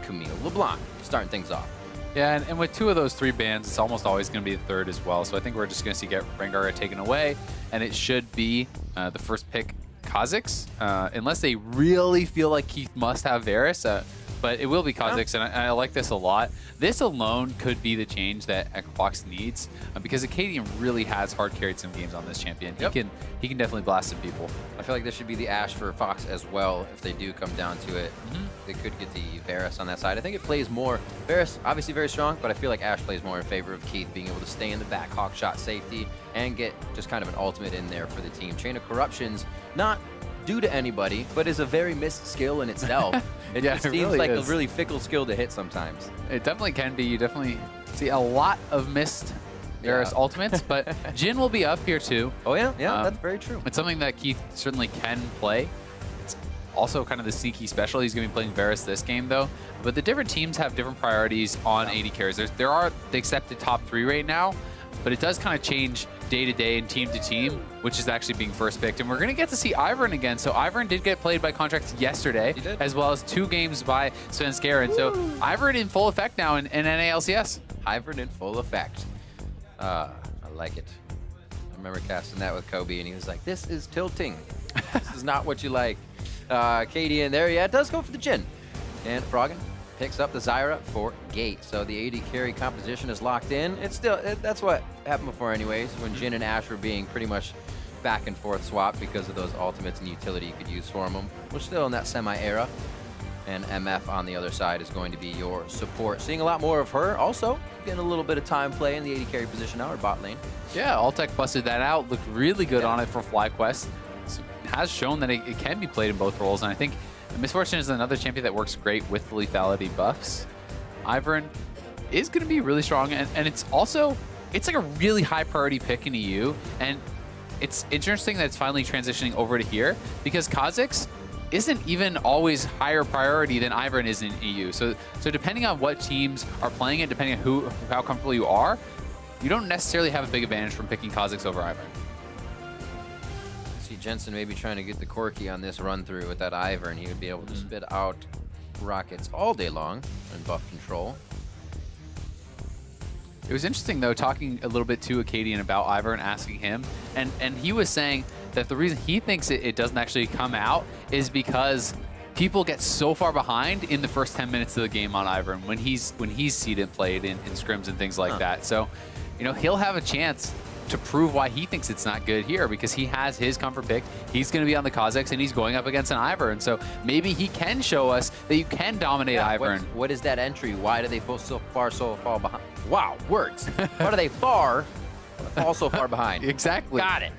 Camille LeBlanc starting things off. Yeah, and with 2 of those 3 bans, it's almost always going to be the 3rd as well. So I think we're just going to see Rengar taken away, and it should be the first pick Kha'Zix, unless they really feel like Keith must have Varus. But it will be Kha'Zix, and I like this a lot. This alone could be the change that Fox needs, because Akaadian really has hard carried some games on this champion. Yep. He can definitely blast some people. I feel like this should be the Ashe for Fox as well if they do come down to it. They could get the Varus on that side. I think it plays more. Varus, obviously very strong, but I feel like Ashe plays more in favor of Keith being able to stay in the back, hawk shot safety, and get just kind of an ultimate in there for the team. Chain of Corruption's not due to anybody, but is a very missed skill in itself. It just seems really like a really fickle skill to hit sometimes. It definitely can be. You definitely see a lot of missed Varus ultimates, but Jhin will be up here too. Oh yeah, that's very true. It's something that Keith certainly can play. It's also kind of the sneaky special. He's going to be playing Varus this game though, but the different teams have different priorities on AD carries. There are the accepted top 3 right now, but it does kind of change day to day and team to team, which is actually being first picked. And we're going to get to see Ivern again. So Ivern did get played by Contractz yesterday, as well as 2 games by Svenskeren. So Ivern in full effect now in NALCS. Ivern in full effect. I like it. I remember casting that with Kobe, and he was like, this is tilting. This is not what you like. Akaadian there, yeah, it does go for the Jhin. And Froggen picks up the Zyra for Gate. So the AD carry composition is locked in. It's still, that's what happened before anyways, when Jhin and Ashe were being pretty much back and forth swapped because of those ultimates and utility you could use for them. We're still in that semi-era. And MF on the other side is going to be your support. Seeing a lot more of her. Also, getting a little bit of time play in the AD carry position now, or bot lane. Yeah, Altec busted that out. Looked really good on it for FlyQuest. So has shown that it can be played in both roles, and I think Misfortune is another champion that works great with the lethality buffs. Ivern is going to be really strong, and it's also, it's like a really high priority pick in EU, and it's interesting that it's finally transitioning over to here, because Kha'Zix isn't even always higher priority than Ivern is in EU. So depending on what teams are playing it, depending on how comfortable you are, you don't necessarily have a big advantage from picking Kha'Zix over Ivern. Jensen maybe trying to get the Corki on this run through with that Ivern. He would be able to spit out rockets all day long and buff control. It was interesting though, talking a little bit to Akaadian about Ivern, asking him, and he was saying that the reason he thinks it doesn't actually come out is because people get so far behind in the first 10 minutes of the game on Ivern when he's seeded, played in scrims and things like that. So, you know, he'll have a chance to prove why he thinks it's not good here, because he has his comfort pick. He's going to be on the Kha'Zix, and he's going up against an Ivern. So maybe he can show us that you can dominate Ivern. What is that entry? Why do they fall so far behind? Wow, words. Why do they fall so far behind? Exactly. Got it.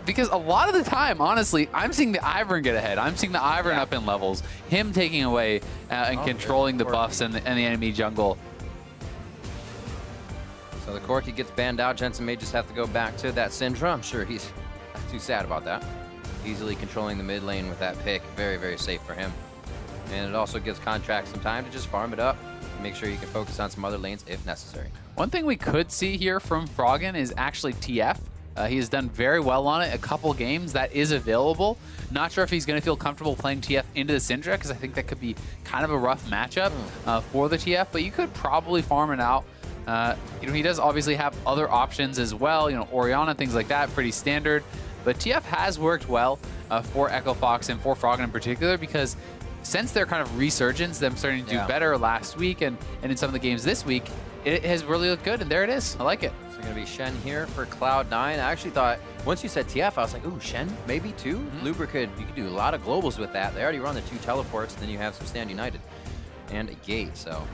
Because a lot of the time, honestly, I'm seeing the Ivern get ahead. I'm seeing the Ivern up in levels, him taking away and controlling the buffs and the enemy jungle. So the Corki gets banned out. Jensen may just have to go back to that Syndra. I'm sure he's not too sad about that. Easily controlling the mid lane with that pick. Very, very safe for him. And it also gives Contractz some time to just farm it up. Make sure you can focus on some other lanes if necessary. One thing we could see here from Froggen is actually TF. He has done very well on it. A couple games that is available. Not sure if he's going to feel comfortable playing TF into the Syndra, because I think that could be kind of a rough matchup for the TF, but you could probably farm it out. You know, he does obviously have other options as well, you know, Orianna, things like that, pretty standard. But TF has worked well for Echo Fox and for Froggen in particular, because since their kind of resurgence, them starting to do better last week and in some of the games this week, it has really looked good, and there it is. I like it. So going to be Shen here for Cloud9. I actually thought, once you said TF, I was like, ooh, Shen, maybe too? You could do a lot of globals with that. They already run the 2 teleports, and then you have some Stand United and a Gate, so,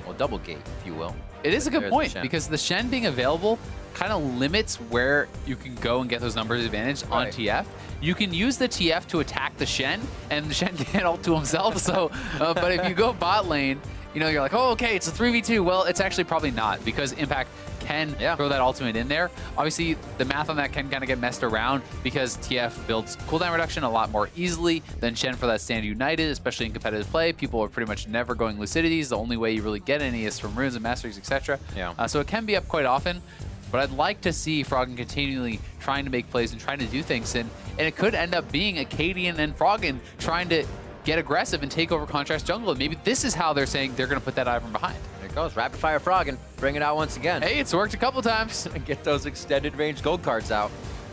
well, double Gate, if you will. It is a good point, because the Shen being available kind of limits where you can go and get those numbers advantage on TF. You can use the TF to attack the Shen, and the Shen can't ult to himself. So, but if you go bot lane, you know, you're like, oh, okay, it's a 3v2. Well, it's actually probably not, because Impact can throw that ultimate in there. Obviously, the math on that can kind of get messed around, because TF builds cooldown reduction a lot more easily than Shen for that Stand United, especially in competitive play. People are pretty much never going Lucidities. The only way you really get any is from runes and masteries, etc. So it can be up quite often. But I'd like to see Froggen continually trying to make plays and trying to do things, and it could end up being Akaadian and Froggen trying to get aggressive and take over Contractz jungle. And maybe this is how they're saying they're going to put that Ivern behind. There it goes. Rapid fire Froggen. Bring it out once again. Hey, it's worked a couple times. Get those extended range gold cards out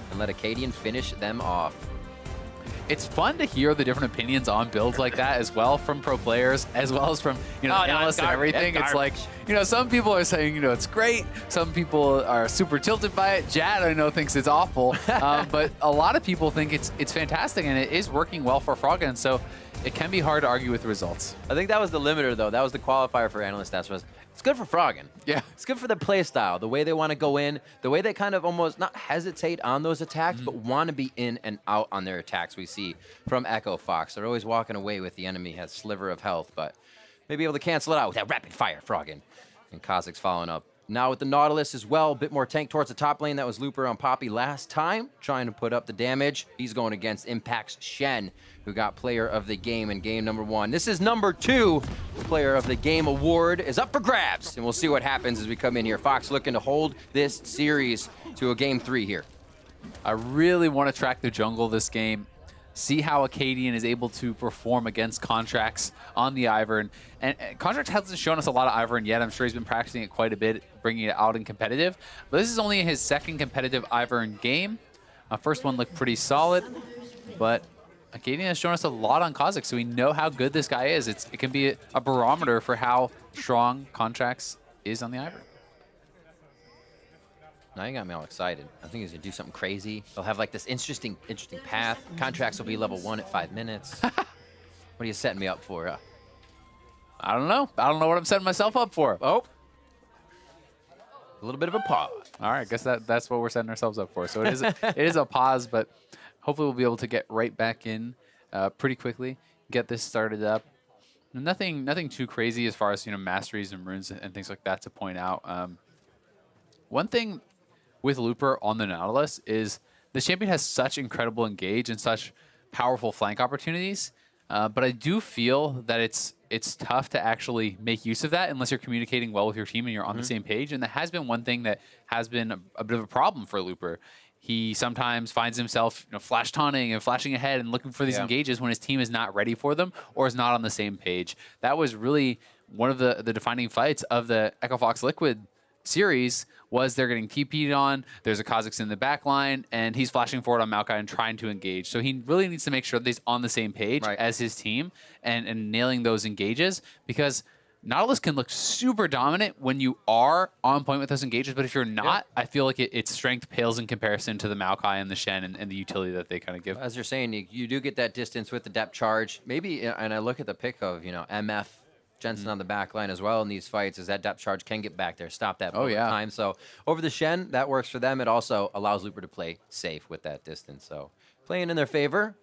and let Akaadian finish them off. It's fun to hear the different opinions on builds like that as well from pro players, as well as from, you know, analysts and everything. It's like, you know, some people are saying, you know, it's great. Some people are super tilted by it. Jad, I know, thinks it's awful. But a lot of people think it's fantastic, and it is working well for Froggen. So it can be hard to argue with the results. I think that was the limiter, though. That was the qualifier for analyst stats. Was it's good for Froggen. Yeah. It's good for the play style, the way they want to go in, the way they kind of almost not hesitate on those attacks, but want to be in and out on their attacks we see from Echo Fox. They're always walking away with the enemy has sliver of health, but maybe able to cancel it out with that rapid fire Froggen. And Kha'Zix following up. Now with the Nautilus as well, a bit more tank towards the top lane. That was Looper on Poppy last time, trying to put up the damage. He's going against Impact's Shen, who got Player of the Game in game number 1. This is number 2. Player of the Game award is up for grabs, and we'll see what happens as we come in here. Fox looking to hold this series to a game 3 here. I really want to track the jungle this game, see how Akaadian is able to perform against Contractz on the Ivern. And Contractz hasn't shown us a lot of Ivern yet. I'm sure he's been practicing it quite a bit, bringing it out in competitive. But this is only his second competitive Ivern game. First one looked pretty solid, but Akaadian has shown us a lot on Kha'Zix, so we know how good this guy is. It can be a barometer for how strong Contractz is on the Ivern. Now you got me all excited. I think he's gonna do something crazy. They'll have like this interesting path. Contractz will be level 1 at 5 minutes. What are you setting me up for? I don't know. I don't know what I'm setting myself up for. Oh, a little bit of a pause. All right, I guess that's what we're setting ourselves up for. So it is a pause, but hopefully we'll be able to get right back in pretty quickly, get this started up. Nothing too crazy as far as, you know, masteries and runes and things like that to point out. One thing with Looper on the Nautilus is the champion has such incredible engage and such powerful flank opportunities, but I do feel that it's tough to actually make use of that unless you're communicating well with your team and you're on the same page. And that has been one thing that has been a bit of a problem for Looper. He sometimes finds himself, you know, flash taunting and flashing ahead and looking for these engages when his team is not ready for them or is not on the same page. That was really one of the defining fights of the Echo Fox Liquid series. Was they're getting TP'd on, there's a Kha'Zix in the back line, and he's flashing forward on Maokai and trying to engage. So he really needs to make sure that he's on the same page as his team and nailing those engages, because Nautilus can look super dominant when you are on point with those engages, but if you're not, I feel like its strength pales in comparison to the Maokai and the Shen and the utility that they kind of give. As you're saying, you do get that distance with the depth charge. Maybe, and I look at the pick of, you know, MF, Jensen on the back line as well in these fights, is that depth charge can get back there, stop that time. So over the Shen, that works for them. It also allows Looper to play safe with that distance. So playing in their favor.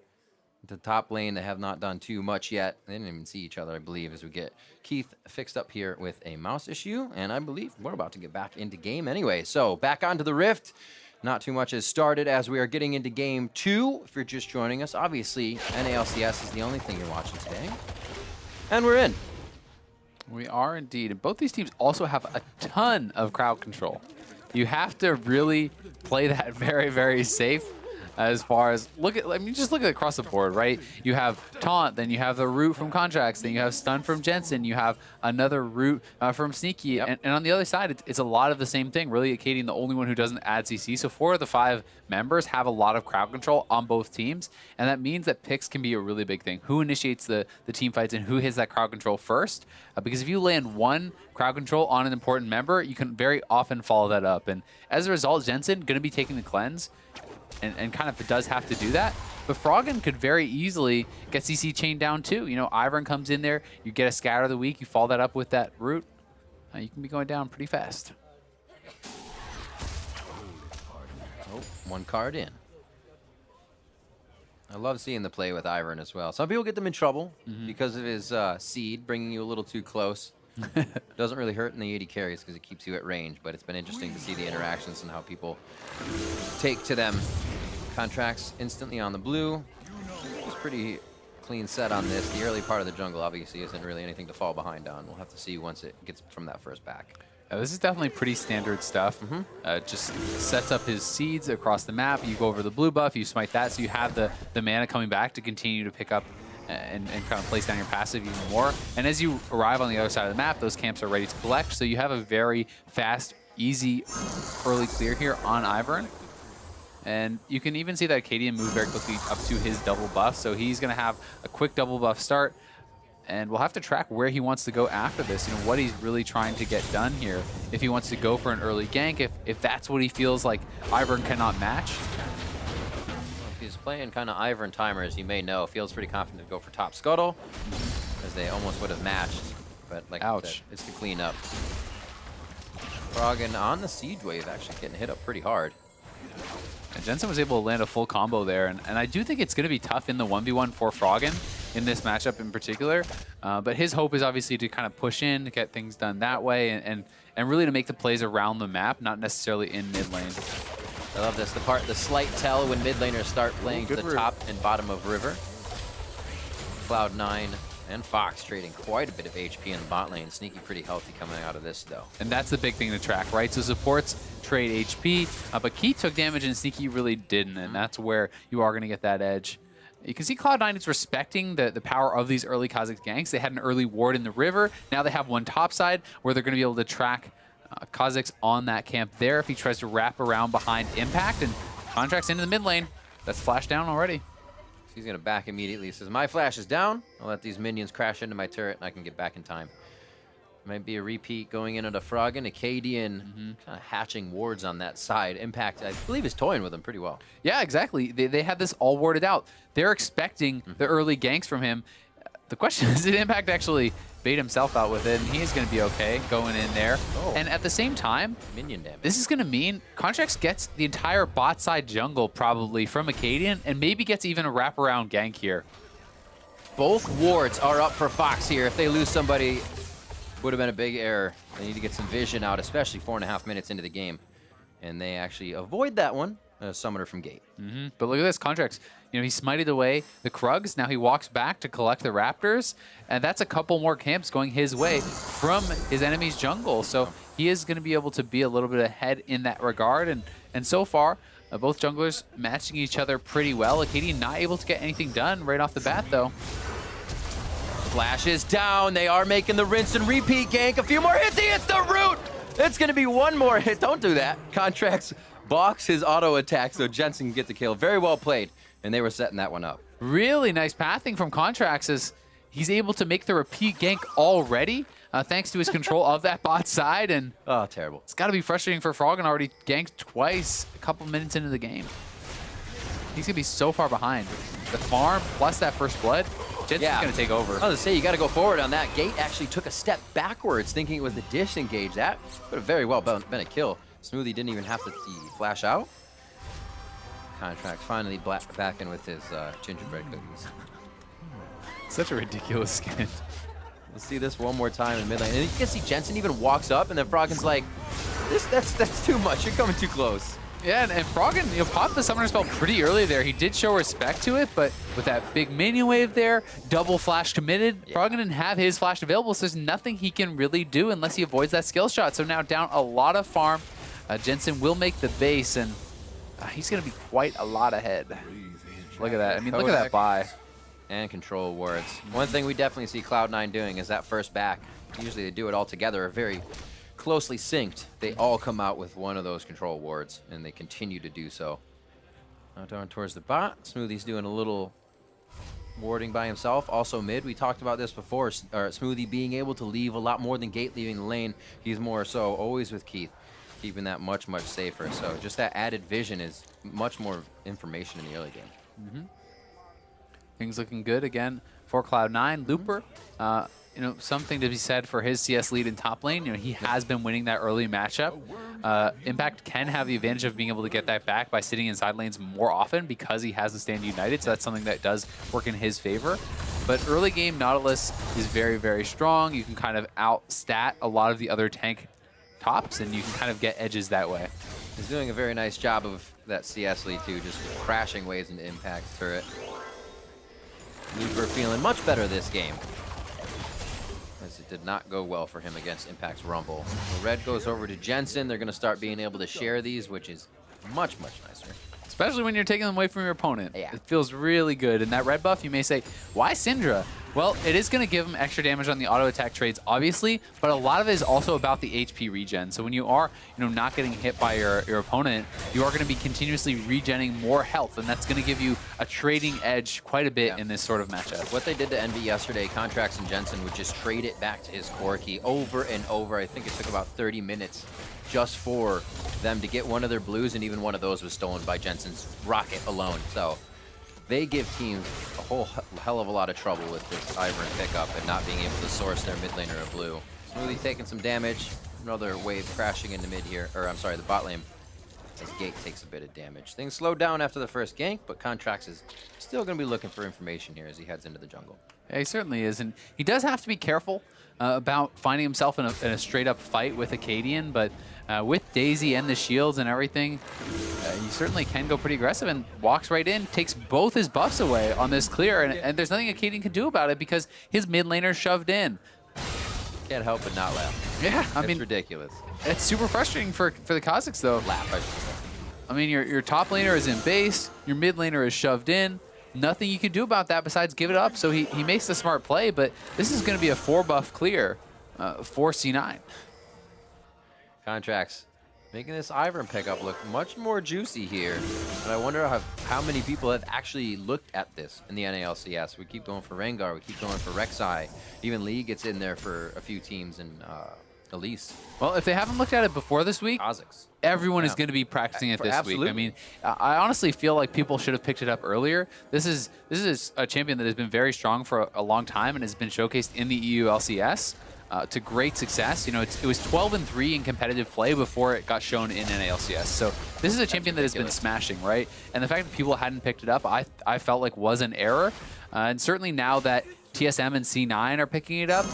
The top lane, they have not done too much yet. They didn't even see each other, I believe, as we get Keith fixed up here with a mouse issue. And I believe we're about to get back into game anyway. So back onto the Rift. Not too much has started as we are getting into game 2. If you're just joining us, obviously, NALCS is the only thing you're watching today. And we're in. We are indeed. And both these teams also have a ton of crowd control. You have to really play that very, very safe. As far as just look at across the board, right? You have taunt, then you have the root from Contractz, then you have stun from Jensen, you have another root from Sneaky, and on the other side, it's a lot of the same thing. Really, Akaadian, the only one who doesn't add CC. So 4 of the 5 members have a lot of crowd control on both teams, and that means that picks can be a really big thing. Who initiates the team fights and who hits that crowd control first? Because if you land one crowd control on an important member, you can very often follow that up. And as a result, Jensen going to be taking the cleanse. And kind of does have to do that. But Froggen could very easily get CC chained down too. You know, Ivern comes in there, you get a scatter of the week, you follow that up with that root. You can be going down pretty fast. Oh, 1 card in. I love seeing the play with Ivern as well. Some people get them in trouble because of his seed, bringing you a little too close. Doesn't really hurt in the AD carries because it keeps you at range, but it's been interesting to see the interactions and how people take to them. Contractz instantly on the blue. It's pretty clean set on this. The early part of the jungle obviously isn't really anything to fall behind on. We'll have to see once it gets from that first back. This is definitely pretty standard stuff. Just sets up his seeds across the map. You go over the blue buff, you smite that, so you have the mana coming back to continue to pick up and kind of place down your passive even more. And as you arrive on the other side of the map, those camps are ready to collect. So you have a very fast, easy early clear here on Ivern. And you can even see that Akaadian move very quickly up to his double buff. So he's going to have a quick double buff start. And we'll have to track where he wants to go after this, you know, what he's really trying to get done here. If he wants to go for an early gank, if that's what he feels like Ivern cannot match. If he's playing kind of Ivern timers, you may know, feels pretty confident to go for top scuttle, as they almost would have matched. But like I said, it's the cleanup. Froggen on the siege wave, actually getting hit up pretty hard. And Jensen was able to land a full combo there, and I do think it's going to be tough in the 1v1 for Froggen in this matchup in particular. But his hope is obviously to kind of push in, to get things done that way, and really to make the plays around the map, not necessarily in mid lane. I love this, the slight tell when mid laners start playing to the top and bottom of river. Cloud9 and Fox trading quite a bit of HP in the bot lane. Sneaky pretty healthy coming out of this, though. And that's the big thing to track, right? So supports trade HP, but Key took damage and Sneaky really didn't, and that's where you are going to get that edge. You can see Cloud9 is respecting the power of these early Kha'Zix ganks. They had an early ward in the river. Now they have one topside where they're going to be able to track Kha'Zix on that camp there if he tries to wrap around behind Impact, and Contractz into the mid lane. That's flashed down already. He's going to back immediately. He says, my flash is down. I'll let these minions crash into my turret, and I can get back in time. Might be a repeat going into Froggen. Akaadian kind of hatching wards on that side. Impact, I believe, is toying with him pretty well. Yeah, exactly. They had this all warded out. They're expecting the early ganks from him. The question is, did Impact actually bait himself out with it? And he is going to be okay going in there. Oh. And at the same time, minion damage. This is going to mean Contractz gets the entire bot side jungle probably from Akaadian, and maybe gets even a wraparound gank here. Both wards are up for Fox here. If they lose somebody, would have been a big error. They need to get some vision out, especially 4.5 minutes into the game. And they actually avoid that one. A summoner from gate. But look at this, Contractz. You know, he smited away the Krugs. Now he walks back to collect the Raptors. And that's a couple more camps going his way from his enemy's jungle. So he is going to be able to be a little bit ahead in that regard. And so far, both junglers matching each other pretty well. Akaadian not able to get anything done right off the bat, though. Flash is down. They are making the rinse and repeat gank. A few more hits. He hits the root. It's going to be one more hit. Don't do that. Contractz box his auto attack so Jensen can get the kill. Very well played, and they were setting that one up. Really nice pathing from Contractz as he's able to make the repeat gank already, thanks to his control of that bot side. And oh, terrible. It's got to be frustrating for Froggen, already ganked twice a couple minutes into the game. He's going to be so far behind. The farm plus that first blood, Jensen's going to take over. I was going to say, you got to go forward on that. Gate actually took a step backwards, thinking it was the disengage. That would have very well been a kill. Smoothie didn't even have to flash out. Contractz finally back in with his gingerbread cookies. Such a ridiculous skin. We'll see this one more time in mid lane. And you can see Jensen even walks up, and then Froggen's like, that's too much. You're coming too close. Yeah, and Froggen, you know, popped the summoner spell pretty early there. He did show respect to it, but with that big minion wave there, double flash committed, Froggen didn't have his flash available, so there's nothing he can really do unless he avoids that skill shot. So now down a lot of farm. Jensen will make the base, and he's going to be quite a lot ahead. Look at that. I mean, look at that buy. And control wards. One thing we definitely see Cloud9 doing is that first back. Usually they do it all together, are very closely synced. They all come out with one of those control wards, and they continue to do so. Now down towards the bot. Smoothie's doing a little warding by himself. Also mid, we talked about this before. Smoothie being able to leave a lot more than Gate leaving the lane. He's more so always with Keith, keeping that much, much safer. So just that added vision is much more information in the early game. Things looking good again for Cloud9. Looper, you know, something to be said for his CS lead in top lane. You know, he has been winning that early matchup. Impact can have the advantage of being able to get that back by sitting inside lanes more often because he has the stand united. So that's something that does work in his favor. But early game, Nautilus is very, very strong. You can kind of outstat a lot of the other tank tops, and you can kind of get edges that way. He's doing a very nice job of that CS lead too, just crashing waves into Impact turret. Looper feeling much better this game, as it did not go well for him against Impact's Rumble. The red goes over to Jensen. They're going to start being able to share these, which is much, much nicer. It's especially when you're taking them away from your opponent. Yeah. It feels really good. And that red buff, you may say, why Syndra? Well, it is going to give him extra damage on the auto attack trades, obviously, but a lot of it is also about the HP regen. So when you are, not getting hit by your opponent, you are going to be continuously regenning more health, and that's going to give you a trading edge quite a bit in this sort of matchup. What they did to Envy yesterday, Contractz and Jensen would just trade it back to his core key over and over. I think it took about 30 minutes just for them to get one of their blues, and even one of those was stolen by Jensen's rocket alone. So they give teams a whole hell of a lot of trouble with this Ivern pickup and not being able to source their mid laner of blue. Smoothie taking some damage. Another wave crashing into mid here, or I'm sorry, the bot lane. As Gate takes a bit of damage. Things slowed down after the first gank, but Contractz is still going to be looking for information here as he heads into the jungle. Yeah, he certainly is, and he does have to be careful about finding himself in a straight-up fight with Akaadian, but with Daisy and the shields and everything, he certainly can go pretty aggressive and walks right in, takes both his buffs away on this clear, and there's nothing Akaadian can do about it because his mid laner's shoved in. Can't help but not laugh. Yeah, I mean, ridiculous. It's super frustrating for the Kha'Zix, though. Laugh, I should say. I mean, your top laner is in base, your mid laner is shoved in. Nothing you can do about that besides give it up. So he makes the smart play, but this is going to be a 4-buff clear for C9. Contractz making this Ivern pickup look much more juicy here. But I wonder how many people have actually looked at this in the NALCS. We keep going for Rengar, we keep going for Rek'Sai. Even Lee gets in there for a few teams in Elise. Well, if they haven't looked at it before this week, Kha'Zix. everyone is going to be practicing it this week. I mean, I honestly feel like people should have picked it up earlier. This is a champion that has been very strong for a long time and has been showcased in the EU LCS to great success. It was 12-3 in competitive play before it got shown in NALCS. So this is a champion that has been smashing, right? And the fact that people hadn't picked it up, I felt like was an error. And certainly now that TSM and C9 are picking it up,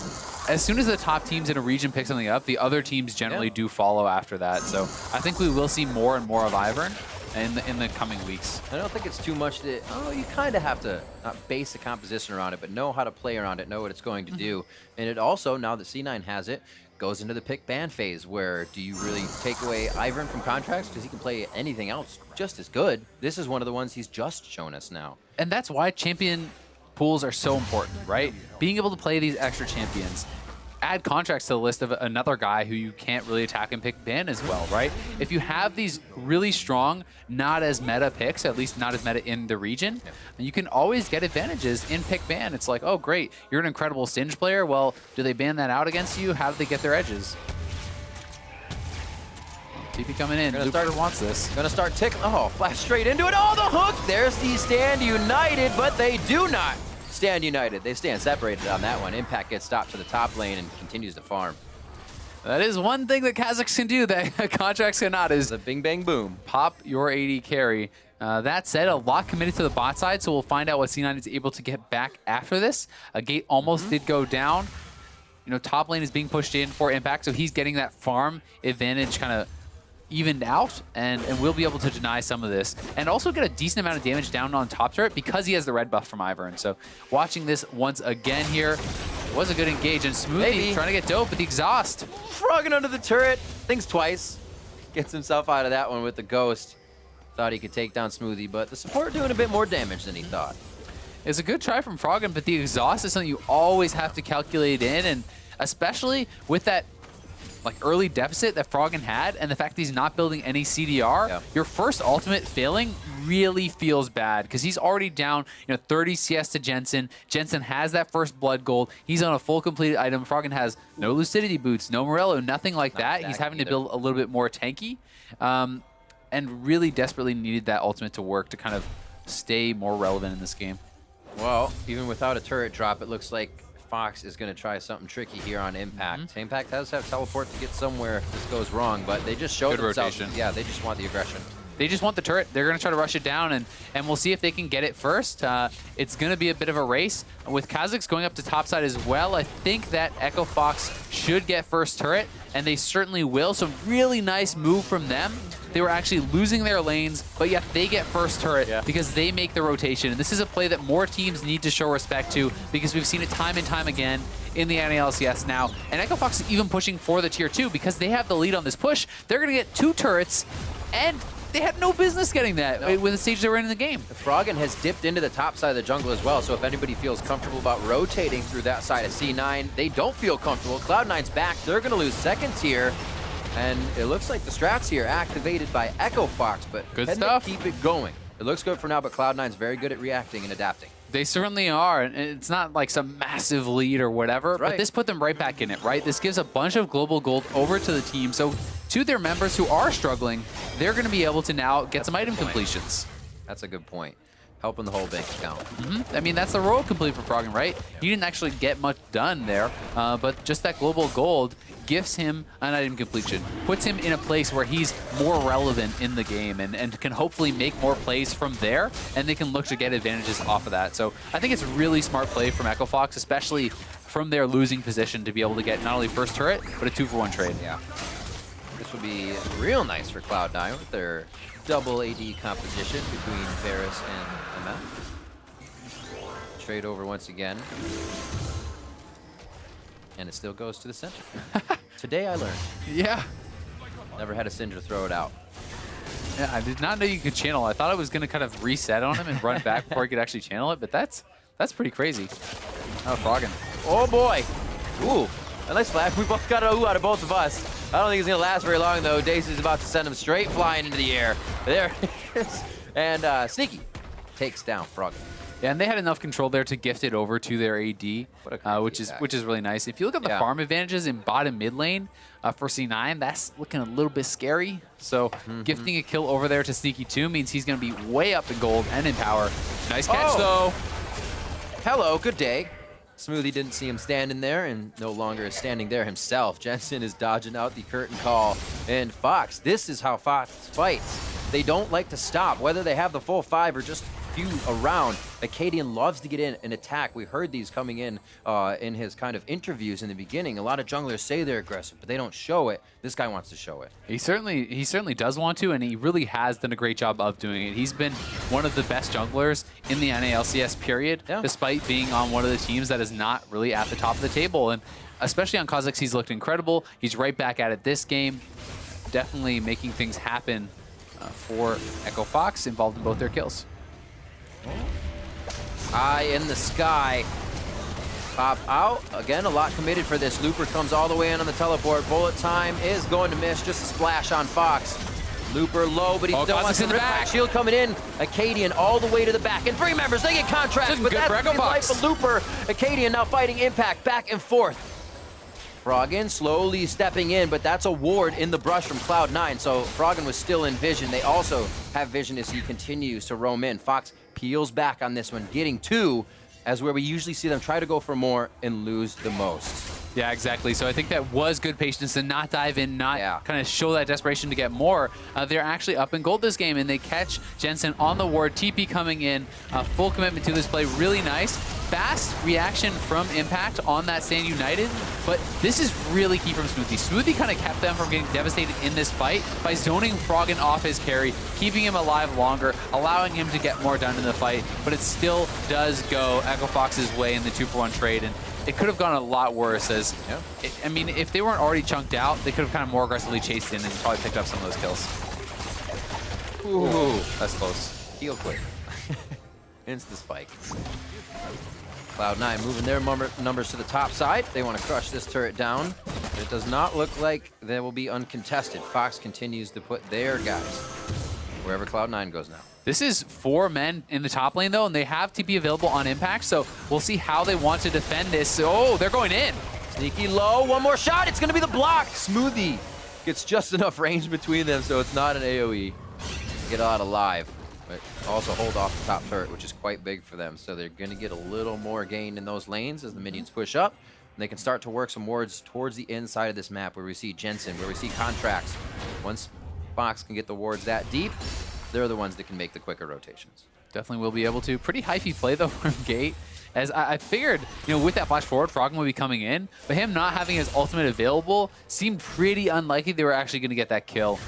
as soon as the top teams in a region pick something up, the other teams generally do follow after that. So I think we will see more and more of Ivern in the coming weeks. I don't think it's too much to, you kind of have to not base the composition around it, but know how to play around it, know what it's going to do. And it also, now that C9 has it, goes into the pick ban phase where do you really take away Ivern from Contractz because he can play anything else just as good. This is one of the ones he's just shown us now. And that's why champion pools are so important, right? Being able to play these extra champions. Add Contractz to the list of another guy who you can't really attack and pick ban as well, right? If you have these really strong, not as meta picks, at least not as meta in the region, you can always get advantages in pick ban. It's like, oh great, you're an incredible Singe player. Well, do they ban that out against you? How do they get their edges? TP coming in. Looper wants this. Gonna start tickling. Oh, flash straight into it. Oh, the hook! There's the stand united, but they do not stand united. They stand separated on that one. Impact gets stopped to the top lane and continues to farm. That is one thing that Kha'Zix can do that Contractz cannot, is the bing bang boom. Pop your AD carry. That said, a lot committed to the bot side, so we'll find out what C9 is able to get back after this. A gate almost did go down. Top lane is being pushed in for Impact, so he's getting that farm advantage kind of evened out, and we'll be able to deny some of this and also get a decent amount of damage down on top turret because he has the red buff from Ivern. So watching this once again here was a good engage, and Smoothie trying to get dope with the exhaust. Froggen under the turret, thinks twice, gets himself out of that one with the ghost. Thought he could take down Smoothie, but the support doing a bit more damage than he thought. It's a good try from Froggen, but the exhaust is something you always have to calculate in, and especially with that early deficit that Froggen had, and the fact that he's not building any CDR, your first ultimate failing really feels bad because he's already down 30 CS to Jensen. Jensen has that first blood gold. He's on a full completed item. Froggen has no lucidity boots, no Morello, nothing like that. He's having to build a little bit more tanky, and really desperately needed that ultimate to work to kind of stay more relevant in this game. Well, even without a turret drop, it looks like Fox is going to try something tricky here on Impact. Impact does have teleport to get somewhere if this goes wrong, but they just showed themselves. Rotation. Yeah, they just want the aggression. They just want the turret. They're going to try to rush it down, and we'll see if they can get it first. It's going to be a bit of a race. With Kha'Zix going up to topside as well, I think that Echo Fox should get first turret, and they certainly will. So really nice move from them. They were actually losing their lanes, but yet they get first turret because they make the rotation. And this is a play that more teams need to show respect to because we've seen it time and time again in the NALCS now. And Echo Fox is even pushing for the tier 2 because they have the lead on this push. They're going to get 2 turrets, and they had no business getting that with the stage they were in the game. Froggen has dipped into the top side of the jungle as well, so if anybody feels comfortable about rotating through that side of C9, they don't feel comfortable. Cloud9's back. They're going to lose seconds here. And it looks like the strats here activated by Echo Fox, but good can stuff. They keep it going? It looks good for now, but Cloud9's very good at reacting and adapting. They certainly are, and it's not like some massive lead or whatever, but this put them right back in it, right? This gives a bunch of global gold over to the team, so to their members who are struggling, they're going to be able to now get some item completions. That's a good point. Helping the whole bank account. I mean, that's the role complete for Froggen, right? He didn't actually get much done there, but just that global gold gives him an item completion, puts him in a place where he's more relevant in the game and can hopefully make more plays from there, and they can look to get advantages off of that. So I think it's really smart play from Echo Fox, especially from their losing position, to be able to get not only first turret, but a 2-for-1 trade. Yeah. This would be real nice for Cloud9 with their double AD composition between Varus and MF. Trade over once again. And it still goes to the center. Today I learned. Yeah. Never had a Syndra throw it out. Yeah, I did not know you could channel. I thought I was going to kind of reset on him and run back before he could actually channel it, but that's pretty crazy. Oh, Froggen. Oh boy. Ooh, a nice flash. We both got a ooh out of both of us. I don't think it's going to last very long though. Daisy's about to send him straight flying into the air. There it is. And Sneaky takes down Froggen. Yeah, and they had enough control there to gift it over to their AD, which is really nice. If you look at the farm advantages in bottom mid lane for C9, that's looking a little bit scary. So gifting a kill over there to Sneaky 2 means he's going to be way up in gold and in power. Nice catch though. Hello, good day. Smoothie didn't see him standing there and no longer is standing there himself. Jensen is dodging out the curtain call. And Fox, this is how Fox fights. They don't like to stop, whether they have the full 5 or just few around. Akaadian loves to get in and attack. We heard these coming in his kind of interviews in the beginning. A lot of junglers say they're aggressive, but they don't show it. This guy wants to show it. He certainly does want to, and he really has done a great job of doing it. He's been one of the best junglers in the NALCS period, despite being on one of the teams that is not really at the top of the table. And especially on Kha'Zix, he's looked incredible. He's right back at it this game, definitely making things happen for Echo Fox, involved in both their kills. Eye in the sky. Pop out. Again, a lot committed for this. Looper comes all the way in on the teleport. Bullet time is going to miss. Just a splash on Fox. Looper low, but he still wants to rip back. Shield coming in. Akaadian all the way to the back. And 3 members, they get Contractz, but that's the life of Looper. Akaadian now fighting Impact back and forth. Froggen slowly stepping in, but that's a ward in the brush from Cloud9. So Froggen was still in vision. They also have vision as he continues to roam in. Fox peels back on this one, getting 2, as where we usually see them try to go for more and lose the most. Yeah, exactly. So I think that was good patience to not dive in, not kind of show that desperation to get more. They're actually up in gold this game, and they catch Jensen on the ward. TP coming in, full commitment to this play, really nice. Fast reaction from Impact on that Stand United, but this is really key from Smoothie. Smoothie kind of kept them from getting devastated in this fight by zoning Froggen off his carry, keeping him alive longer, allowing him to get more done in the fight, but it still does go Echo Fox's way in the 2-for-1 trade, and it could have gone a lot worse as, I mean, if they weren't already chunked out, they could have kind of more aggressively chased in and probably picked up some of those kills. Ooh, that's close. Heal quick. Insta spike. Cloud9 moving their numbers to the top side. They want to crush this turret down. But it does not look like they will be uncontested. Fox continues to put their guys wherever Cloud9 goes now. This is 4 men in the top lane, though, and they have TP available on Impact, so we'll see how they want to defend this. Oh, they're going in. Sneaky low, one more shot. It's going to be the block. Smoothie gets just enough range between them, so it's not an AoE. Get out alive, but also hold off the top turret, which is quite big for them. So they're going to get a little more gain in those lanes as the minions push up. And they can start to work some wards towards the inside of this map where we see Jensen, where we see Contractz. Once Fox can get the wards that deep, they're the ones that can make the quicker rotations. Definitely will be able to. Pretty hyphy play, though, from Gate. As I figured, you know, with that flash forward, Froggen would be coming in, but him not having his ultimate available seemed pretty unlikely they were actually going to get that kill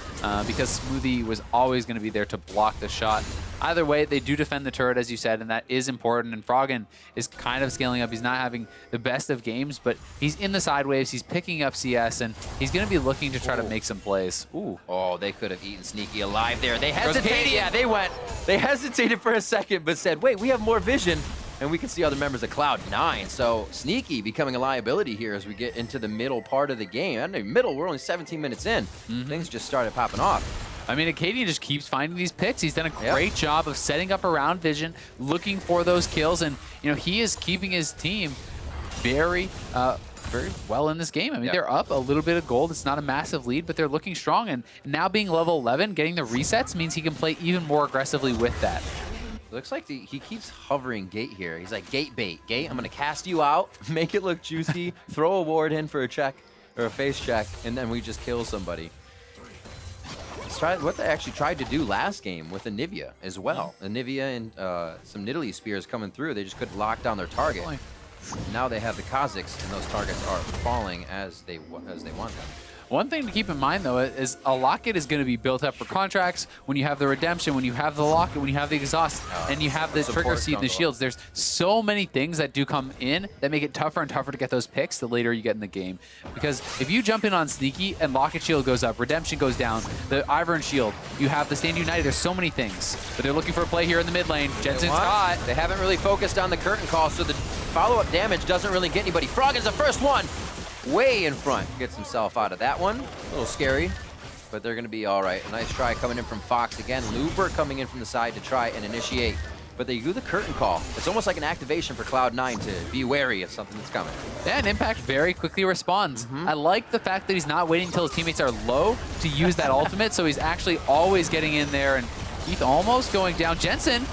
because Smoothie was always going to be there to block the shot either way, they do defend the turret, as you said, and that is important. And Froggen is kind of scaling up. He's not having the best of games, but he's in the side waves. He's picking up CS, and he's going to be looking to try to make some plays. Ooh. Oh, they could have eaten Sneaky alive there. They hesitated. Yeah, they hesitated for a second, but said, wait, we have more vision. And we can see other members of Cloud9. So Sneaky becoming a liability here as we get into the middle part of the game. I don't know, middle, we're only 17 minutes in. Things just started popping off. I mean, Akaadian just keeps finding these picks. He's done a great job of setting up around vision, looking for those kills, and you know he is keeping his team very well in this game. I mean, they're up a little bit of gold. It's not a massive lead, but they're looking strong. And now being level 11, getting the resets means he can play even more aggressively with that. Looks like he keeps hovering gate here. He's like, gate bait. Gate, I'm going to cast you out, make it look juicy, throw a ward in for a check or a face check, and then we just kill somebody. Let's try what they actually tried to do last game with Anivia as well. Anivia and some Nidalee spears coming through. They just couldn't lock down their target. Now they have the Kha'Zix, and those targets are falling as they want them. One thing to keep in mind, though, is a locket is going to be built up for Contractz when you have the redemption, when you have the locket, when you have the exhaust, and you have the trigger seed and the shields. There's so many things that do come in that make it tougher and tougher to get those picks the later you get in the game. Because if you jump in on Sneaky and locket shield goes up, redemption goes down, the Ivern shield, you have the Stand United, there's so many things. But they're looking for a play here in the mid lane. Jensen's got. They haven't really focused on the curtain call, so the follow-up damage doesn't really get anybody. Froggen's the first one. Way in front, gets himself out of that one. A little scary, but they're gonna be all right. A nice try coming in from Fox again. Looper coming in from the side to try and initiate, but they do the curtain call. It's almost like an activation for Cloud9 to be wary of something that's coming. Yeah, and Impact very quickly responds. I like the fact that he's not waiting until his teammates are low to use that ultimate, so he's actually always getting in there, and Keith almost going down. Jensen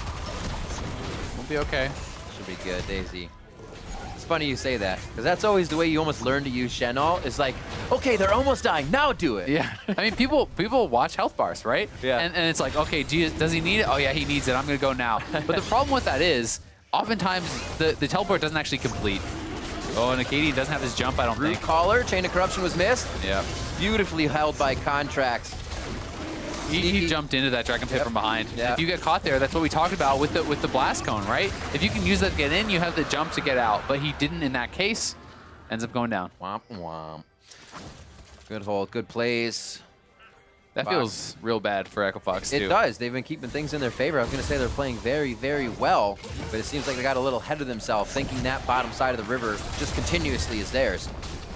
will be okay. Should be good, Daisy. Funny you say that, because that's always the way you almost learn to use Shen ult. Is like, okay, they're almost dying, now do it. Yeah, I mean, people watch health bars, right? Yeah. And it's like, okay, does he need it? Oh yeah, he needs it, I'm gonna go now. But the problem with that is, oftentimes, the teleport doesn't actually complete. Oh, and Akaadian doesn't have his jump, I don't think. Caller, Chain of Corruption was missed. Yeah. Beautifully held by Contractz. He jumped into that Dragon Pit from behind. Yeah. If you get caught there, that's what we talked about with the Blast Cone, right? If you can use that to get in, you have the jump to get out. But he didn't in that case. Ends up going down. Womp womp. Good hold, good plays. That feels real bad for Echo Fox, too. It does. They've been keeping things in their favor. I was going to say they're playing very, very well, but it seems like they got a little ahead of themselves, thinking that bottom side of the river just continuously is theirs.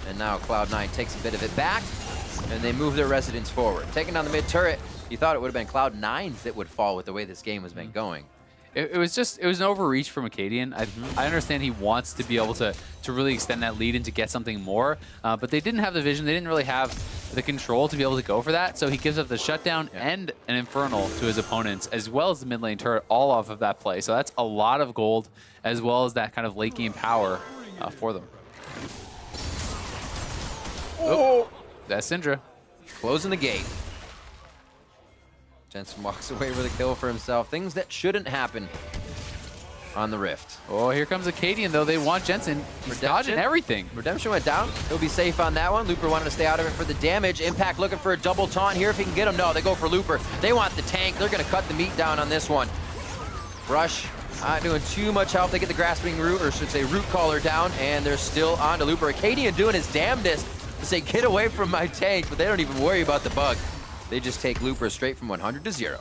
And now Cloud9 takes a bit of it back, and they move their residents forward. Taking down the mid turret. You thought it would have been Cloud9's that would fall with the way this game has been going. It was an overreach from Akaadian. I understand he wants to be able to really extend that lead and to get something more, but they didn't have the vision. They didn't really have the control to be able to go for that, so he gives up the shutdown and an Infernal to his opponents, as well as the mid lane turret, all off of that play. So that's a lot of gold, as well as that kind of late game power for them. Oh, that's Syndra. Closing the gate. Jensen walks away with a kill for himself. Things that shouldn't happen on the Rift. Oh, here comes Akaadian, though. They want Jensen. He's dodging everything. Redemption went down. He'll be safe on that one. Looper wanted to stay out of it for the damage. Impact looking for a double taunt here if he can get him. No, they go for Looper. They want the tank. They're going to cut the meat down on this one. Rush not doing too much help. They get the grasping root, or should say root caller down, and they're still on to Looper. Akaadian doing his damnedest to say, get away from my tank, but they don't even worry about the bug. They just take Looper straight from 100 to 0.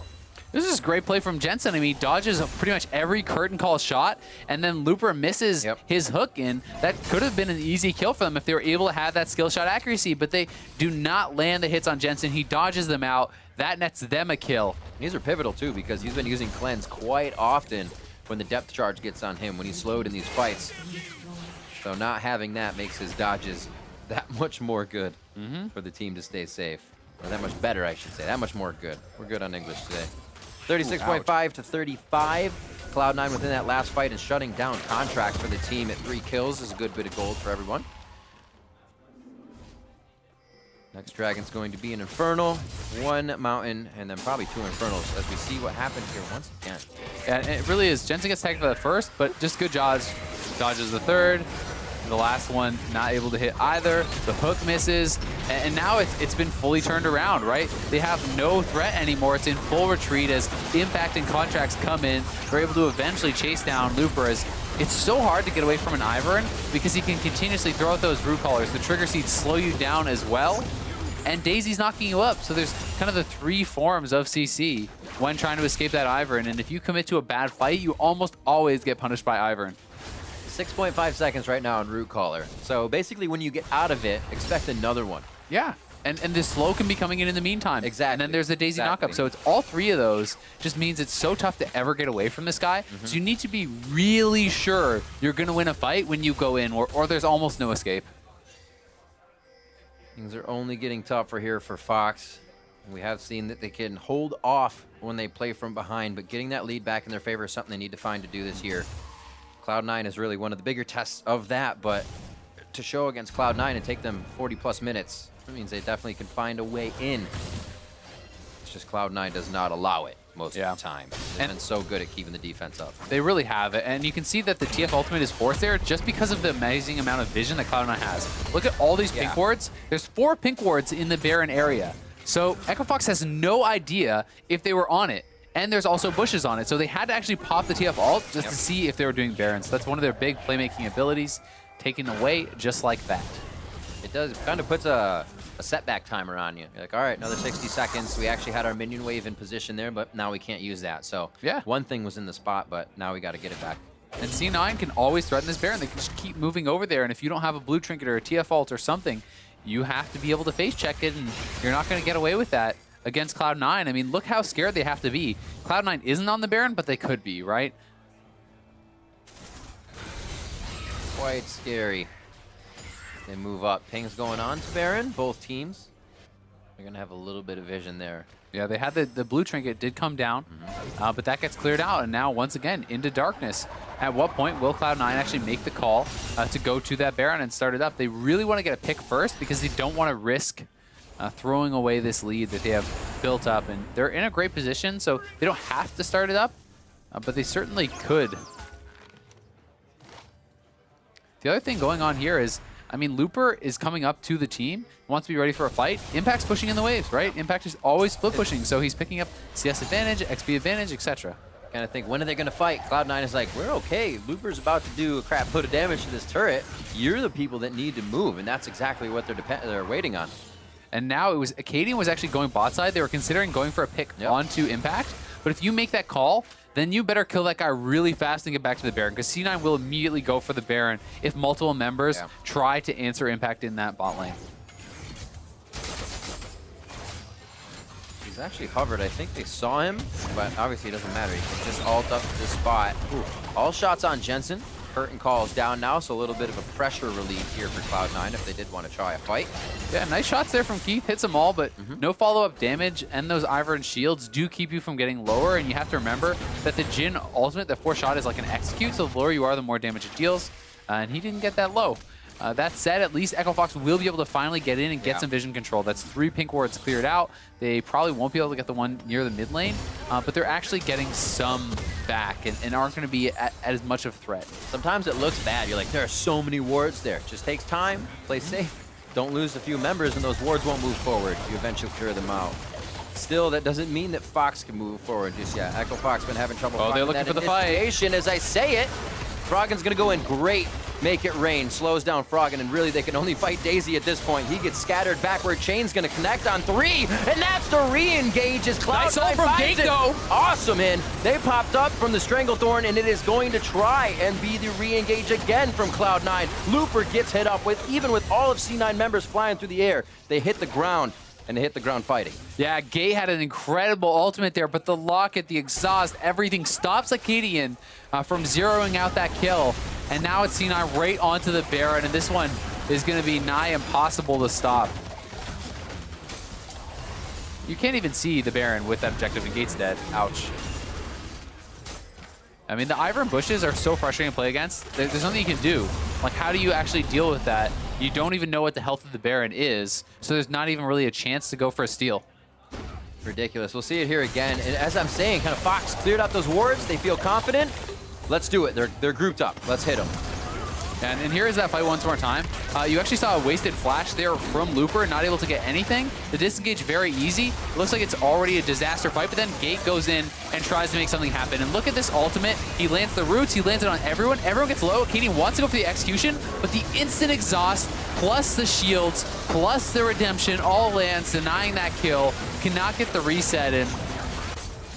This is great play from Jensen. I mean, he dodges pretty much every curtain call shot, and then Looper misses his hook in. That could have been an easy kill for them if they were able to have that skill shot accuracy, but they do not land the hits on Jensen. He dodges them out. That nets them a kill. These are pivotal, too, because he's been using Cleanse quite often when the depth charge gets on him, when he's slowed in these fights. So not having that makes his dodges that much more good for the team to stay safe. Or that much better, I should say. That much more good. We're good on English today. 36.5 to 35. Cloud9 within that last fight and shutting down Contractz for the team at 3 kills is a good bit of gold for everyone. Next Dragon's going to be an Infernal, 1 Mountain, and then probably 2 Infernals as we see what happens here once again. Yeah, it really is. Jensen gets tagged for the first, but just good dodge. Dodges the third. The last one not able to hit either. The hook misses, and now it's been fully turned around, right? They have no threat anymore. It's in full retreat as Impact and Contractz come in. They're able to eventually chase down Looper as it's so hard to get away from an Ivern because he can continuously throw out those root callers. The trigger seeds slow you down as well, and Daisy's knocking you up. So there's kind of the three forms of CC when trying to escape that Ivern, and if you commit to a bad fight, you almost always get punished by Ivern. 6.5 seconds right now on root caller. So basically when you get out of it, expect another one. Yeah, and the slow can be coming in the meantime. Exactly. And then there's the Daisy knockup. So it's all three of those. Just means it's so tough to ever get away from this guy. So you need to be really sure you're going to win a fight when you go in, or there's almost no escape. Things are only getting tougher here for Fox. We have seen that they can hold off when they play from behind, but getting that lead back in their favor is something they need to find to do this year. Cloud9 is really one of the bigger tests of that, but to show against Cloud9 and take them 40+ minutes, that means they definitely can find a way in. It's just Cloud9 does not allow it most of the time. They've been so good at keeping the defense up. They really have it, and you can see that the TF ultimate is forced there just because of the amazing amount of vision that Cloud9 has. Look at all these pink wards. There's 4 pink wards in the Baron area. So Echo Fox has no idea if they were on it. And there's also bushes on it, so they had to actually pop the TF ult just to see if they were doing Barons. So that's one of their big playmaking abilities, taken away just like that. It does, it kind of puts a setback timer on you. You're like, all right, another 60 seconds. We actually had our minion wave in position there, but now we can't use that. So one thing was in the spot, but now we got to get it back. And C9 can always threaten this Baron. They can just keep moving over there, and if you don't have a blue trinket or a TF ult or something, you have to be able to face check it, and you're not going to get away with that against Cloud9. I mean, look how scared they have to be. Cloud9 isn't on the Baron, but they could be, right? Quite scary. They move up. Ping's going on to Baron, both teams. They're going to have a little bit of vision there. Yeah, they had the blue trinket did come down, but that gets cleared out, and now once again into darkness. At what point will Cloud9 actually make the call to go to that Baron and start it up? They really want to get a pick first because they don't want to risk throwing away this lead that they have built up, and they're in a great position, so they don't have to start it up, but they certainly could. The other thing going on here is, I mean, Looper is coming up to the team, wants to be ready for a fight. Impact's pushing in the waves, right? Impact is always split pushing, so he's picking up CS advantage, XP advantage, etc. Kind of think, when are they going to fight? Cloud9 is like, we're okay. Looper's about to do a crap load of damage to this turret. You're the people that need to move, and that's exactly what they're waiting on. And now it was Akaadian was actually going bot side. They were considering going for a pick onto Impact. But if you make that call, then you better kill that guy really fast and get back to the Baron, because C9 will immediately go for the Baron if multiple members try to answer Impact in that bot lane. He's actually hovered. I think they saw him, but obviously it doesn't matter. He can just ult up to the spot. Ooh. All shots on Jensen. Curtain calls down now, so a little bit of a pressure relief here for Cloud9 if they did want to try a fight. Yeah, nice shots there from Keith. Hits them all, but no follow-up damage, and those Ivern shields do keep you from getting lower, and you have to remember that the Jhin ultimate, the 4-shot, is like an execute, so the lower you are, the more damage it deals, and he didn't get that low. That said, at least Echo Fox will be able to finally get in and get some vision control. That's 3 pink wards cleared out. They probably won't be able to get the one near the mid lane, but they're actually getting some back and aren't going to be at as much of a threat. Sometimes it looks bad. You're like, there are so many wards there. It just takes time. Play safe. Don't lose a few members and those wards won't move forward. You eventually clear them out. Still, that doesn't mean that Fox can move forward just yet. Echo Fox been having trouble finding they're looking for the fight. As I say it, Froggen's going to go in great. Make it rain, slows down Froggen, and really they can only fight Daisy at this point. He gets scattered backward. Chain's gonna connect on 3, and that's the re-engage as Cloud9 from Gate, though. Awesome in. They popped up from the Stranglethorn, and it is going to try and be the re-engage again from Cloud9. Looper gets hit up with, even with all of C9 members flying through the air, they hit the ground, and they hit the ground fighting. Yeah, Gay had an incredible ultimate there, but the lock at the exhaust, everything stops Akaadian from zeroing out that kill. And now it's C9 right onto the Baron, and this one is going to be nigh impossible to stop. You can't even see the Baron with that objective, and Gate's dead. Ouch. I mean, the Ivern bushes are so frustrating to play against. There's nothing you can do. Like, how do you actually deal with that? You don't even know what the health of the Baron is, so there's not even really a chance to go for a steal. Ridiculous. We'll see it here again. And as I'm saying, kind of Fox cleared out those wards. They feel confident. Let's do it. They're grouped up. Let's hit them. And here is that fight once more time. You actually saw a wasted flash there from Looper, not able to get anything. The disengage very easy. It looks like it's already a disaster fight, but then Gate goes in and tries to make something happen. And look at this ultimate. He lands the roots. He lands it on everyone. Everyone gets low. Akaadian wants to go for the execution, but the instant exhaust, plus the shields, plus the redemption, all lands, denying that kill. Cannot get the reset, and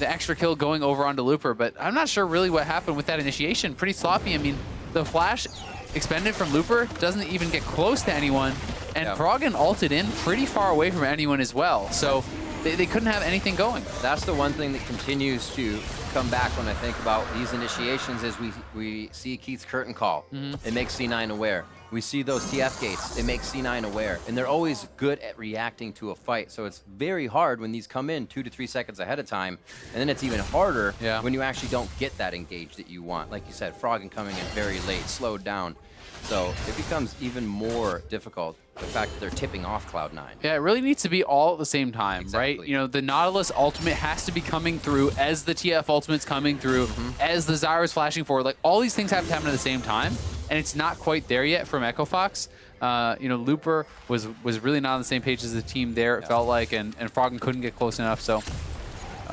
the extra kill going over onto Looper. But I'm not sure really what happened with that initiation. Pretty sloppy. I mean, the flash expended from Looper doesn't even get close to anyone, and Froggen ulted in pretty far away from anyone as well, so they couldn't have anything going. That's the one thing that continues to come back when I think about these initiations is we see Keith's curtain call. It makes C9 aware. We see those TF gates. It makes C9 aware. And they're always good at reacting to a fight. So it's very hard when these come in 2 to 3 seconds ahead of time. And then it's even harder when you actually don't get that engage that you want. Like you said, Froggen coming in very late, slowed down. So it becomes even more difficult, the fact that they're tipping off Cloud9. Yeah, it really needs to be all at the same time, right? You know, the Nautilus ultimate has to be coming through as the TF ultimate's coming through, as the Zyra's flashing forward. Like, all these things have to happen at the same time, and it's not quite there yet from Echo Fox. You know, Looper was really not on the same page as the team there, it felt like, and Froggen couldn't get close enough. So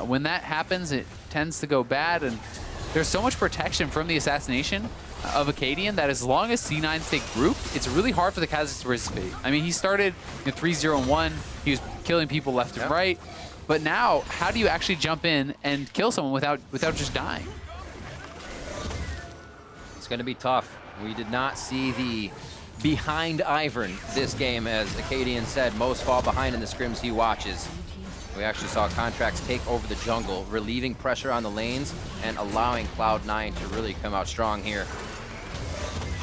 when that happens, it tends to go bad, and there's so much protection from the assassination of Akaadian that as long as C9 stay grouped, it's really hard for the Kha'Zix to participate. I mean, he started 3-0-1, he was killing people left and right, but now, how do you actually jump in and kill someone without just dying? It's going to be tough. We did not see the behind Ivern this game, as Akaadian said, most fall behind in the scrims he watches. We actually saw Contractz take over the jungle, relieving pressure on the lanes and allowing Cloud9 to really come out strong here.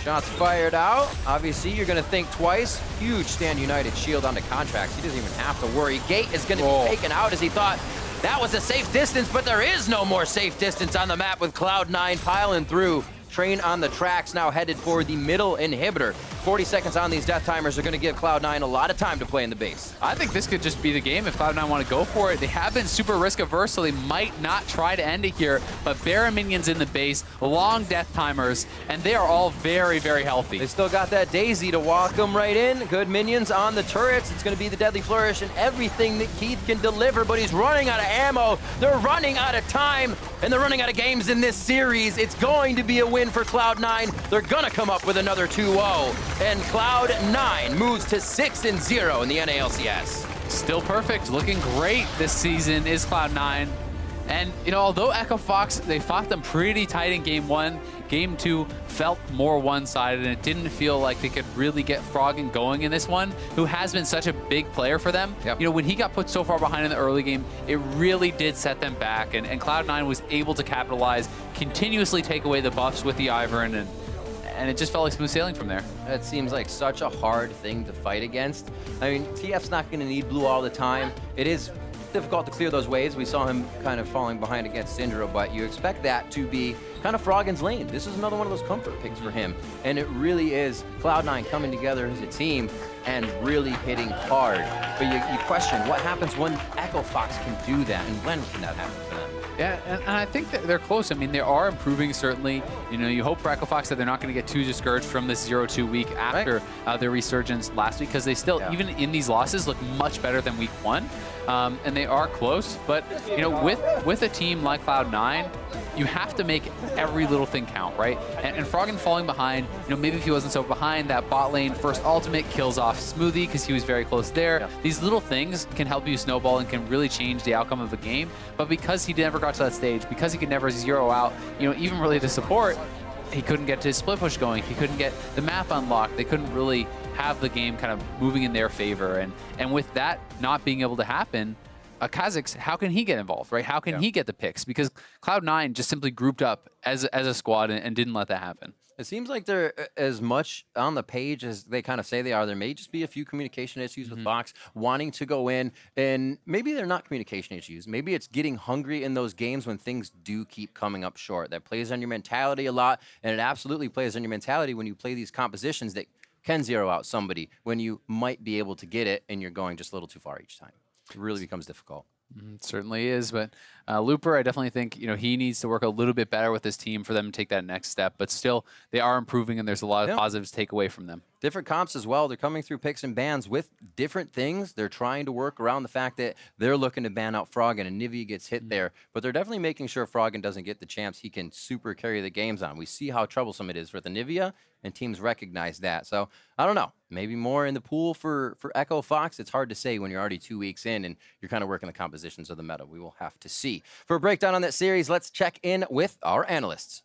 Shots fired out. Obviously, you're going to think twice. Huge Stand United shield onto Contractz. He doesn't even have to worry. Gate is going to be taken out as he thought that was a safe distance, but there is no more safe distance on the map with Cloud9 piling through. Train on the tracks now headed for the middle inhibitor. 40 seconds on these death timers are going to give Cloud9 a lot of time to play in the base. I think this could just be the game if Cloud9 want to go for it. They have been super risk averse, so they might not try to end it here, but Baron minions in the base, long death timers, and they are all very, very healthy. They still got that Daisy to walk them right in. Good minions on the turrets. It's going to be the Deadly Flourish and everything that Keith can deliver, but he's running out of ammo. They're running out of time, and they're running out of games in this series. It's going to be a win for Cloud9. They're going to come up with another 2-0. And Cloud9 moves to 6-0 in the NALCS. Still perfect, looking great this season is Cloud9. And, you know, although Echo Fox, they fought them pretty tight in Game 1, Game 2 felt more one-sided, and it didn't feel like they could really get Froggen going in this one, who has been such a big player for them. You know, when he got put so far behind in the early game, it really did set them back, and Cloud9 was able to capitalize, continuously take away the buffs with the Ivern, and it just felt like smooth sailing from there. That seems like such a hard thing to fight against. I mean, TF's not going to need blue all the time. It is difficult to clear those waves. We saw him kind of falling behind against Syndra, but you expect that to be kind of Froggen's lane. This is another one of those comfort picks for him, and it really is Cloud9 coming together as a team and really hitting hard. But you question, what happens when Echo Fox can do that, and when can that happen for them? Yeah, and I think that they're close. I mean, they are improving, certainly. You know, you hope for Echo Fox that they're not going to get too discouraged from this 0-2 week after their resurgence last week, because they still, even in these losses, look much better than week 1. And they are close, but, you know, with a team like Cloud9, you have to make every little thing count, right? And Froggen falling behind, you know, maybe if he wasn't so behind, that bot lane first ultimate kills off Smoothie because he was very close there. These little things can help you snowball and can really change the outcome of the game. But because he never got to that stage, because he could never zero out, you know, even really the support, he couldn't get his split push going. He couldn't get the map unlocked. They couldn't really have the game kind of moving in their favor. And with that not being able to happen, Kha'Zix, how can he get involved, right? How can he get the picks? Because Cloud9 just simply grouped up as a squad and didn't let that happen. It seems like they're as much on the page as they kind of say they are. There may just be a few communication issues with Fox wanting to go in, and maybe they're not communication issues. Maybe it's getting hungry in those games when things do keep coming up short. That plays on your mentality a lot, and it absolutely plays on your mentality when you play these compositions that can zero out somebody when you might be able to get it and you're going just a little too far each time. It really becomes difficult. It certainly is, but Looper, I definitely think he needs to work a little bit better with his team for them to take that next step. But still, they are improving, and there's a lot of positives to take away from them. Different comps as well. They're coming through picks and bans with different things. They're trying to work around the fact that they're looking to ban out Froggen, and Nivea gets hit there. But they're definitely making sure Froggen doesn't get the champs he can super carry the games on. We see how troublesome it is for the Nivea, and teams recognize that. So, I don't know. Maybe more in the pool for Echo Fox. It's hard to say when you're already 2 weeks in and you're kind of working the compositions of the meta. We will have to see. For a breakdown on that series, let's check in with our analysts.